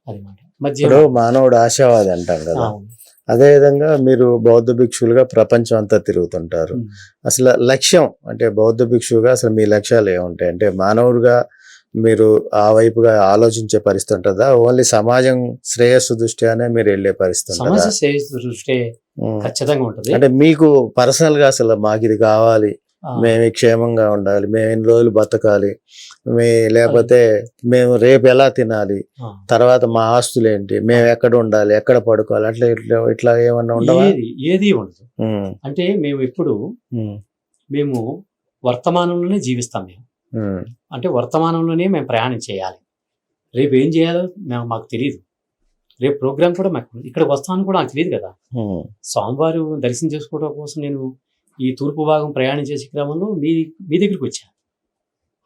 అది మాట మధ్య ఇప్పుడు మానవుడు ఆశావాది అంటాం కదా, అదే విధంగా మీరు బౌద్ధ భిక్షువులుగా ప్రపంచం అంతా తిరుగుతుంటారు. అసలు లక్ష్యం అంటే బౌద్ధ భిక్షువుగా అసలు మీ లక్ష్యాలు ఏముంటాయి? అంటే మానవుడిగా మీరు ఆ వైపుగా ఆలోచించే పరిస్థితి ఉంటుందా? ఓన్లీ సమాజం శ్రేయస్సు దృష్ట్యానే మీరు వెళ్ళే పరిస్థితి ఉంటుందా? సమాజ శ్రేయస్సు దృష్టి ఖచ్చితంగా ఉంటుంది. అంటే మీకు పర్సనల్ గా అసలు మాకు ఇది కావాలి, మేము క్షేమంగా ఉండాలి, మేము ఎన్ని రోజులు బతకాలి, లేకపోతే మేము రేపు ఎలా తినాలి, తర్వాత మా ఆస్తులు ఏంటి, మేము ఎక్కడ ఉండాలి, ఎక్కడ పడుకోవాలి, అట్లా ఇట్లా ఇట్లా ఏమన్నా ఉండవా? ఏది ఉండదు. అంటే మేము ఎప్పుడు మేము వర్తమానంలోనే జీవిస్తాం. మేము అంటే వర్తమానంలోనే మేము ప్రయాణం చేయాలి. రేపు ఏం చేయాలో మాకు తెలియదు. రేపు ప్రోగ్రామ్ కూడా మాకు ఇక్కడికి వస్తామని కూడా నాకు తెలియదు కదా. స్వామివారు దర్శనం చేసుకోవడం కోసం నేను ఈ తూర్పు భాగం ప్రయాణం చేసే క్రమంలో మీ దగ్గరికి వచ్చాను.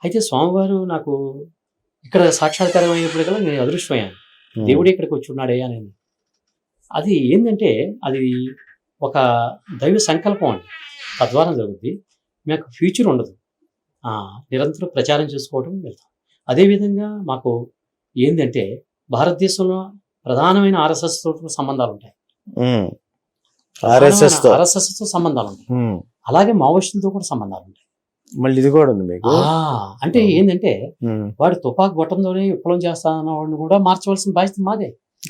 అయితే స్వామివారు నాకు ఇక్కడ సాక్షాత్కారం అయినప్పటికల్లా నేను అదృష్టమయ్యాను. దేవుడు ఇక్కడికి వచ్చి ఉన్నాడయ్యా నేను. అది ఏంటంటే అది ఒక దైవ సంకల్పం అండి. తద్వారా జరుగుద్ది. మాకు ఫ్యూచర్ ఉండదు. నిరంతరం ప్రచారం చేసుకోవడం వెళ్తాం. అదేవిధంగా మాకు ఏంటంటే భారతదేశంలో ప్రధానమైన ఆర్ఎస్ఎస్ తో సంబంధాలు ఉంటాయి. ఆర్ఎస్ఎస్ తో సంబంధాలు ఉంటాయి. అలాగే మావోయిస్టులతో కూడా సంబంధాలు ఉంటాయి. మళ్ళీ ఇది కూడా ఉంది మీకు. అంటే ఏంటంటే వాడు తుపాకు గొట్టంతోనే విప్లవం చేస్తానన్న వాడిని కూడా మార్చవలసిన బాధ్యత మాదే.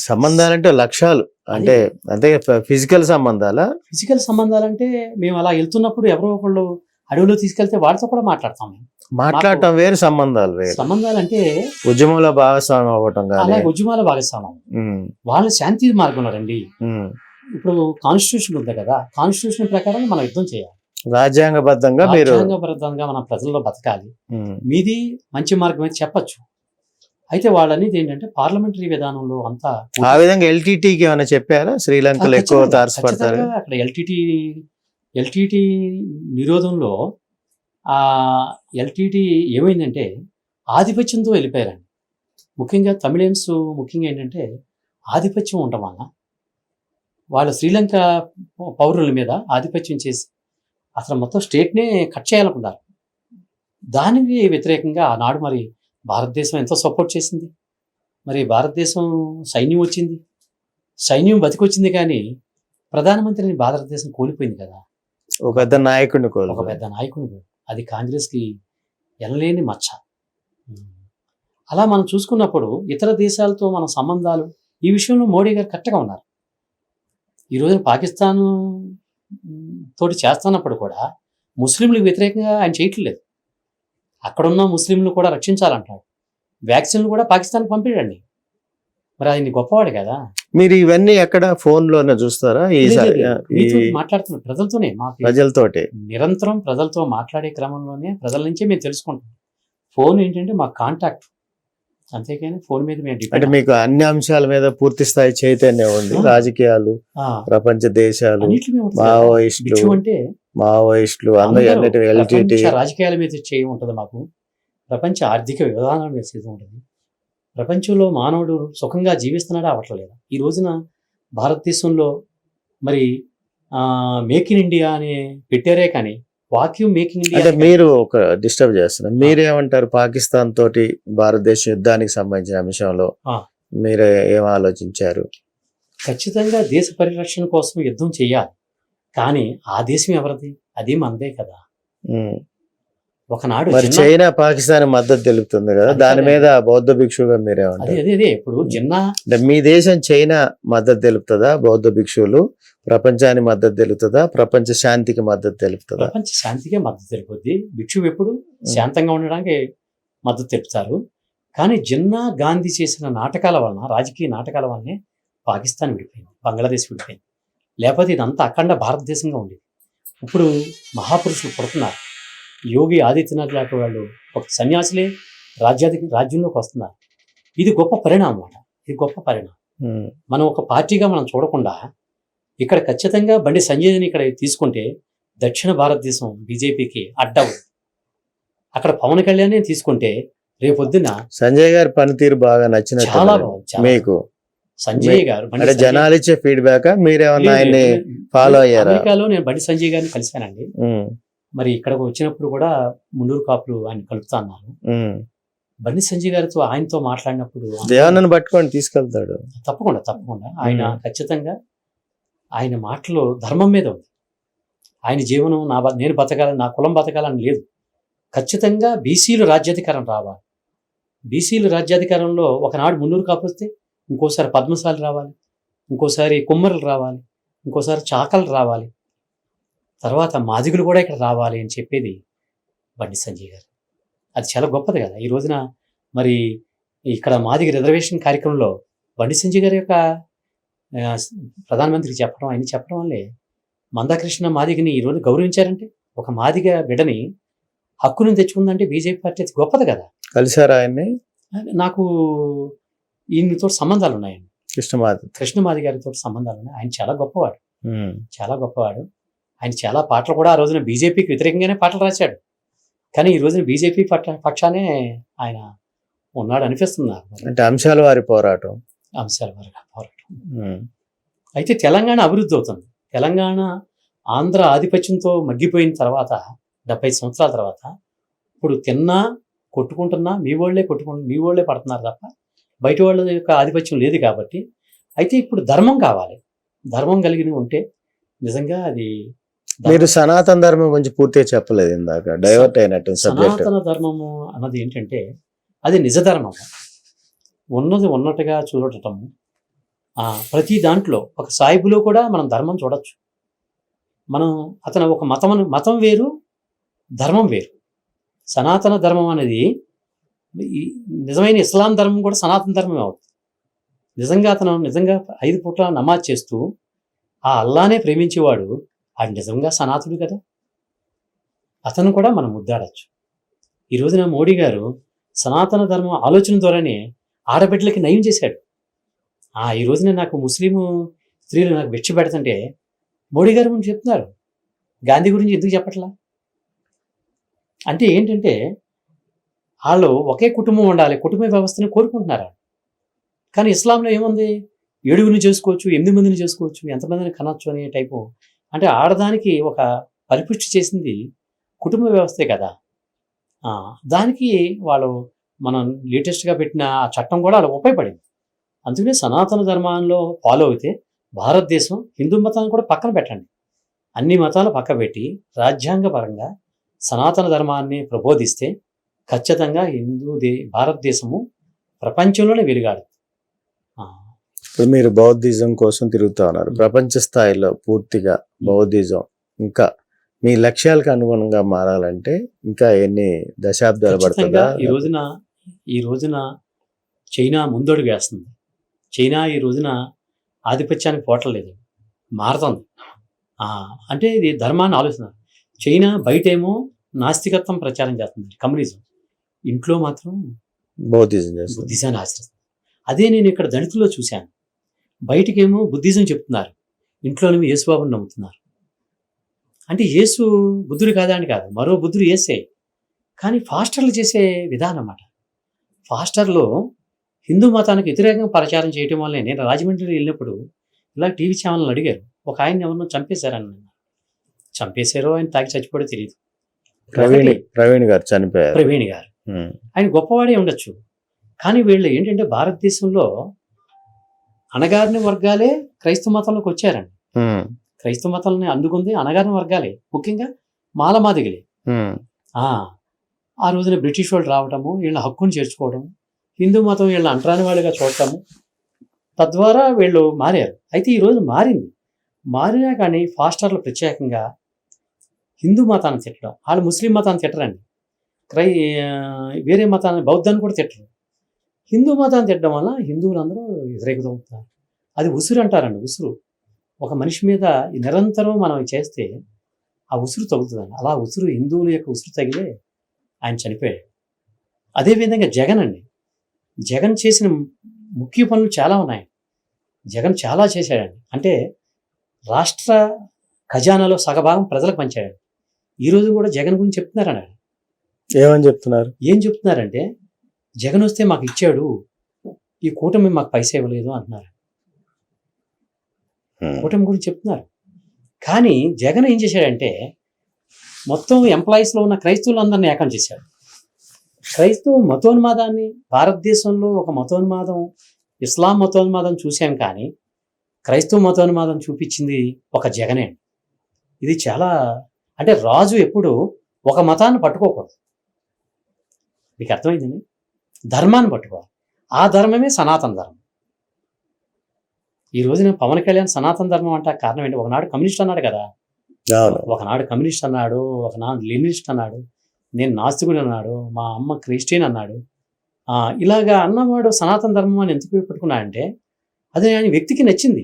సంబంధాలంటే లక్ష్యాలు అంటే అంతే ఫిజికల్ సంబంధాలా? ఫిజికల్ సంబంధాలంటే మేము అలా వెళ్తున్నప్పుడు ఎవరో ఒకళ్ళు అడవిలో తీసుకెళ్తే వాడితో కూడా మాట్లాడతాం. మేము మాట్లాడటం వేరు, సంబంధాలు వేరు. సంబంధాలు అంటే ఉద్యమంలో భాగస్వామ్యం అవ్వటం కాదు, అలాగే ఉద్యమాల భాగస్వామ్యం. వాళ్ళు శాంతి మార్గంలో రండి. ఇప్పుడు కాన్స్టిట్యూషన్ ఉంది కదా, కాన్స్టిట్యూషన్ ప్రకారం మనం యుద్ధం చేయాలి. రాజ్యాంగబద్ధంగా మన ప్రజల్లో బతకాలి. మీది మంచి మార్గం అయితే చెప్పచ్చు. అయితే వాళ్ళనేది ఏంటంటే పార్లమెంటరీ విధానంలో అంతా ఆ విధంగా ఎల్టీటీకి ఏమైనా చెప్పారా? శ్రీలంకలో ఎక్కువ తారసపడతారు అక్కడ ఎల్టీటీ నిరోధంలో ఎల్టీటీ ఏమైందంటే ఆధిపత్యంతో వెళ్ళిపోయారండి. ముఖ్యంగా తమిళన్స్ ముఖ్యంగా ఏంటంటే ఆధిపత్యం ఉండటం వల్ల వాళ్ళు శ్రీలంక పౌరుల మీద ఆధిపత్యం చేసి అసలు మొత్తం స్టేట్నే కట్ చేయాలనుకున్నారు. దానికి వ్యతిరేకంగా ఆనాడు మరి భారతదేశం ఎంతో సపోర్ట్ చేసింది. మరి భారతదేశం సైన్యం వచ్చింది, సైన్యం బతికొచ్చింది, కానీ ప్రధానమంత్రిని భారతదేశం కోల్పోయింది కదా. ఒక పెద్ద నాయకుడిని అది కాంగ్రెస్కి ఎనలేని మచ్చ. అలా మనం చూసుకున్నప్పుడు ఇతర దేశాలతో మన సంబంధాలు ఈ విషయంలో మోడీ గారు కరెక్ట్గా ఉన్నారు. ఈ రోజున పాకిస్తాన్ తోటి చేస్తున్నప్పుడు కూడా ముస్లింలకు వ్యతిరేకంగా ఆయన చేయట్లేదు. అక్కడున్న ముస్లింలు కూడా రక్షించాలంటాడు. వ్యాక్సిన్లు కూడా పాకిస్తాన్కి పంపించండి. మరి ఆయన గొప్పవాడు కదా. మీరు ఇవన్నీ ఎక్కడ ఫోన్ లోనే చూస్తారా? మాట్లాడుతున్నాం ప్రజలతోనే, ప్రజలతోటి నిరంతరం ప్రజలతో మాట్లాడే క్రమంలోనే ప్రజల నుంచే మేము తెలుసుకుంటాం. ఫోన్ ఏంటంటే మా కాంటాక్ట్, అంతేకాని ఫోన్ మీద మేము అంటే మీకు అన్ని అంశాల మీద పూర్తి స్థాయి చైతన్యం ఉంది. రాజకీయాలు, ప్రపంచ దేశాలు, మావోయిస్టులు అన్నిటి రాజకీయాల మీద చేయి ఉంటుంది. మాకు ప్రపంచ ఆర్థిక విధానాల మీద చేసి ఉంటుంది. ప్రపంచంలో మానవుడు సుఖంగా జీవిస్తున్నాడా అవ్వట్లేదు. ఈ రోజున భారతదేశంలో మరి మేక్ ఇన్ ఇండియా అని పెట్టారే, కానీ వాక్యూమ్ మేకింగ్ ఇండియా అంటే మీరు ఒక డిస్టర్బ్ చేస్తున్నారు. మీరేమంటారు? పాకిస్తాన్ తోటి భారతదేశ యుద్ధానికి సంబంధించిన అంశంలో మీరు ఏం ఆలోచించారు? ఖచ్చితంగా దేశ పరిరక్షణ కోసం యుద్ధం చేయాలి, కానీ ఆ దేశం ఎవరిది? అది మనదే కదా. ఒకనాడు చైనా పాకిస్తాన్ మద్దతు తెలుపుతుంది కదా, దాని మీద బౌద్ధ భిక్షువుగా మీరేమంటారు? అదే ఇప్పుడు అంటే మీ దేశం చైనా మద్దతు తెలుపుతుందా? బౌద్ధ భిక్షువులు ప్రపంచానికి మద్దతు తెలుపుతుందా? ప్రపంచ శాంతికి మద్దతు తెలుపుతుందా? ప్రపంచ శాంతికే మద్దతు తెలుపుద్ది. భిక్షువు ఎప్పుడు శాంతంగా ఉండడానికి మద్దతు తెలుపుతారు. కానీ జిన్నా గాంధీ చేసిన నాటకాల వలన, రాజకీయ నాటకాల వల్లనే పాకిస్తాన్ విడిపోయింది, బంగ్లాదేశ్ విడిపోయింది. లేకపోతే ఇదంతా అఖండ భారతదేశంగా ఉండేది. ఇప్పుడు మహాపురుషులు పుడుతున్నారు. యోగి ఆదిత్యనాథ్ లాంటి వాళ్ళు ఒక సన్యాసులే రాజ్యంలోకి వస్తున్నారు. ఇది గొప్ప పరిణామం అన్నమాట. ఇది గొప్ప పరిణామం. మనం ఒక పార్టీగా మనం చూడకుండా ఇక్కడ ఖచ్చితంగా బండి సంజయ్ని ఇక్కడ తీసుకుంటే దక్షిణ భారతదేశం బీజేపీకి అడ్డం. అక్కడ పవన్ కళ్యాణ్ తీసుకుంటే రేపొద్దున సంజయ్ గారి పనితీరు బాగా నచ్చిన చాలా బాగుంది మీకు. సంజయ్ గారు జనాలు ఇచ్చే ఫీడ్బ్యాక్, మీరేమన్నా ఆయన్ని ఫాలో అయ్యారా? అమెరికాలో నేను బండి సంజయ్ గారిని కలిశానండి. మరి ఇక్కడికి వచ్చినప్పుడు కూడా మున్నూరు కాపులు ఆయన కలుపుతా అన్నారు. బండి సంజయ్ గారితో ఆయనతో మాట్లాడినప్పుడు దేవాన్ని పట్టుకొని తీసుకెళ్తాడు. తప్పకుండా ఆయన ఖచ్చితంగా ఆయన మాటలో ధర్మం మీద ఉంది. ఆయన జీవనం నేను బతకాలని, నా కులం బతకాలని లేదు. ఖచ్చితంగా బీసీలు రాజ్యాధికారం రావాలి. బీసీలు రాజ్యాధికారంలో ఒకనాడు మున్నూరు కాపుస్తే ఇంకోసారి పద్మశాలి రావాలి, ఇంకోసారి కుమ్మరులు రావాలి, ఇంకోసారి చాకలు రావాలి, తర్వాత మాదిగులు కూడా ఇక్కడ రావాలి అని చెప్పేది బండి సంజయ్ గారు. అది చాలా గొప్పది కదా. ఈ రోజున మరి ఇక్కడ మాదిగ రిజర్వేషన్ కార్యక్రమంలో బండి సంజయ్ గారి యొక్క ప్రధానమంత్రికి చెప్పడం, ఆయన చెప్పడం వల్లే మందాకృష్ణ మాదిగని ఈరోజు గౌరవించారంటే, ఒక మాదిగ బిడ్డని హక్కును తెచ్చుకుందంటే బీజేపీ పార్టీ అది గొప్పది కదా. కలిసారా ఆయన్ని? నాకు ఈయనతో సంబంధాలు ఉన్నాయండి. కృష్ణమాది గారితో సంబంధాలు ఉన్నాయి. ఆయన చాలా గొప్పవాడు, చాలా గొప్పవాడు. ఆయన చాలా పాటలు కూడా ఆ రోజున బీజేపీకి వ్యతిరేకంగానే పాటలు రాశాడు. కానీ ఈ రోజున బీజేపీ పక్షానే ఆయన ఉన్నాడు అనిపిస్తుంది నాకు. అంటే అంశాల వారి పోరాటం. అయితే తెలంగాణ అభివృద్ధి అవుతుంది. తెలంగాణ ఆంధ్ర ఆధిపత్యంతో మగ్గిపోయిన తర్వాత 70 సంవత్సరాల తర్వాత ఇప్పుడు తిన్నా కొట్టుకుంటున్నా మీ వాళ్ళే పడుతున్నారు తప్ప బయట వాళ్ళ యొక్క ఆధిపత్యం లేదు కాబట్టి. అయితే ఇప్పుడు ధర్మం కావాలి. ధర్మం కలిగి ఉంటే నిజంగా అది. మీరు సనాతన ధర్మం గురించి పూర్తిగా చెప్పలేదు ఇందాక, డైవర్ట్ అయినట్టు. సనాతన ధర్మము అన్నది ఏంటంటే అది నిజ ధర్మం. ఉన్నది ఉన్నట్టుగా చూడటము. ప్రతి దాంట్లో ఒక సాయిబులో కూడా మనం ధర్మం చూడొచ్చు. మనం అతను ఒక మతం వేరు, ధర్మం వేరు. సనాతన ధర్మం అనేది నిజమైన ఇస్లాం ధర్మం కూడా సనాతన ధర్మమే అవుతుంది. అతను 5 పూట్ల నమాజ్ చేస్తూ ఆ అల్లానే ప్రేమించేవాడు, అది నిజంగా సనాతుడు కదా. అతను కూడా మనం ముద్దాడచ్చు. ఈ రోజున మోడీ గారు సనాతన ధర్మం ఆలోచన ద్వారానే ఆడబిడ్డలకి నయం చేశాడు. ఈ రోజున నాకు ముస్లిం స్త్రీలు నాకు భిక్ష పెడుతుంటే మోడీ గారు గురించి చెప్తున్నారు, గాంధీ గురించి ఎందుకు చెప్పట్లా? అంటే ఏంటంటే వాళ్ళు ఒకే కుటుంబం ఉండాలి, కుటుంబ వ్యవస్థని కోరుకుంటున్నారు. కానీ ఇస్లాంలో ఏముంది, 7 చేసుకోవచ్చు, 8 మందిని చేసుకోవచ్చు, ఎంతమందిని కనొచ్చు అనే టైపు. అంటే ఆడదానికి ఒక పరిపుష్టి చేసింది కుటుంబ వ్యవస్థే కదా. దానికి వాళ్ళు మనం లేటెస్ట్గా పెట్టిన ఆ చట్టం కూడా వాళ్ళకి ఉపయోగపడింది. అందుకనే సనాతన ధర్మంలో ఫాలో అయితే భారతదేశం హిందూ మతాన్ని కూడా పక్కన పెట్టండి, అన్ని మతాలు పక్క పెట్టి రాజ్యాంగపరంగా సనాతన ధర్మాన్ని ప్రబోధిస్తే ఖచ్చితంగా భారతదేశము ప్రపంచంలోనే వెలుగాడుతుంది. ఇప్పుడు మీరు బౌద్ధిజం కోసం తిరుగుతూ ఉన్నారు. ప్రపంచ స్థాయిలో పూర్తిగా బౌద్ధిజం ఇంకా మీ లక్ష్యాలకు అనుగుణంగా మారాలంటే ఇంకా ఎన్ని దశాబ్దాలు పడుతుందా? ఈ రోజున చైనా ముందడుగు వేస్తుంది. చైనా ఈ రోజున ఆధిపత్యానికి పోవట్లేదు, మారుతుంది. అంటే ఇది ధర్మాన్ని ఆలోచిస్తున్నారు. చైనా బయటేమో నాస్తికత్వం ప్రచారం చేస్తుంది, కమ్యూనిజం. ఇంట్లో మాత్రం బుద్ధిజాన్ని ఆచరిస్తుంది. అదే నేను ఇక్కడ దళితుల్లో చూశాను. బయటికేమో బుద్ధిజం చెప్తున్నారు, ఇంట్లోనేమో యేసుబాబుని నమ్ముతున్నారు. అంటే యేసు బుద్ధుడు కాదా అని కాదు, మరో బుద్ధుడు యేసే. కానీ ఫాస్టర్లు చేసే విధానం అన్నమాట. ఫాస్టర్లో హిందూ మతానికి వ్యతిరేకంగా ప్రచారం చేయటం వల్లే నేను రాజమండ్రి వెళ్ళినప్పుడు ఇలా టీవీ ఛానల్ అడిగారు, ఒక ఆయన ఎవరినో చంపేశారని. చంపేశారో ఆయన తాగి చచ్చిపోయో తెలియదు. ప్రవీణ్ గారు ఆయన గొప్పవాడే ఉండొచ్చు. కానీ వీళ్ళు ఏంటంటే భారతదేశంలో అణగారిన వర్గాలే క్రైస్తవ మతంలోకి వచ్చారండి. క్రైస్తవ మతాలని అందుకుంది అణగారిన వర్గాలే, ముఖ్యంగా మాలమాదిగలే. ఆ రోజున బ్రిటిష్ వాళ్ళు రావటము, వీళ్ళ హక్కును చేర్చుకోవడం, హిందూ మతం వీళ్ళ అంటరాని వాళ్ళుగా చూడటము, తద్వారా వీళ్ళు మారారు. అయితే ఈరోజు మారినా కానీ ఫాస్టర్లు ప్రత్యేకంగా హిందూ మతాన్ని తిట్టడం, వాళ్ళు ముస్లిం మతాన్ని తిట్టరండి, వేరే మతాన్ని బౌద్ధాన్ని కూడా తిట్టరు. హిందూ మతాన్ని తిట్టడం వల్ల హిందువులందరూ వ్యతిరేకతవుతున్నారు. అది ఉసురు అంటారండి. ఉసురు ఒక మనిషి మీద నిరంతరం మనం చేస్తే ఆ ఉసురు తగులుతుందండి. అలా ఉసురు, హిందువుల యొక్క ఉసురు తగిలే ఆయన చనిపోయాడు. అదేవిధంగా జగన్ చేసిన ముఖ్య పనులు చాలా ఉన్నాయి. జగన్ చాలా చేశాడండి. అంటే రాష్ట్ర ఖజానాలో సగభాగం ప్రజలకు పంచాడు. ఈరోజు కూడా జగన్ గురించి చెప్తున్నారని. ఏం చెప్తున్నారంటే జగన్ వస్తే మాకు ఇచ్చాడు, ఈ కూటమి మాకు పైసా ఇవ్వలేదు అంటున్నారు. కూటమి గురించి చెప్తున్నారు. కానీ జగన్ ఏం చేశాడంటే మొత్తం ఎంప్లాయీస్లో ఉన్న క్రైస్తవులందరినీ ఏకం చేశాడు. క్రైస్తవ మతోన్మాదాన్ని భారతదేశంలో ఒక మతోన్మాదం, ఇస్లాం మతోన్మాదం చూశాం, కానీ క్రైస్తవ మతోన్మాదం చూపించింది ఒక జగనే. ఇది చాలా, అంటే రాజు ఎప్పుడు ఒక మతాన్ని పట్టుకోకూడదు. మీకు అర్థమైందండి? ధర్మాన్ని పట్టుకోవాలి. ఆ ధర్మమే సనాతన ధర్మం. ఈ రోజున పవన్ కళ్యాణ్ సనాతన ధర్మం అంటే కారణం ఏంటి? ఒకనాడు కమ్యూనిస్ట్ అన్నాడు కదా, ఒకనాడు కమ్యూనిస్ట్ అన్నాడు, ఒకనాడు లెనినిస్ట్ అన్నాడు, నేను నాస్తికుడు అన్నాడు, మా అమ్మ క్రిస్టియన్ అన్నాడు. ఇలాగా అన్నవాడు సనాతన ధర్మం అని ఎందుకు పెట్టుకున్నాడంటే అది ఆయన వ్యక్తికి నచ్చింది.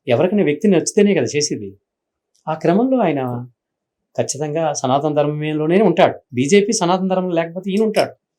ఎవరికైనా వ్యక్తి నచ్చితేనే కదా చేసేది. ఆ క్రమంలో ఆయన ఖచ్చితంగా సనాతన ధర్మంలోనే ఉంటాడు. బీజేపీ సనాతన ధర్మం లేకపోతే ఈయన ఉంటాడు.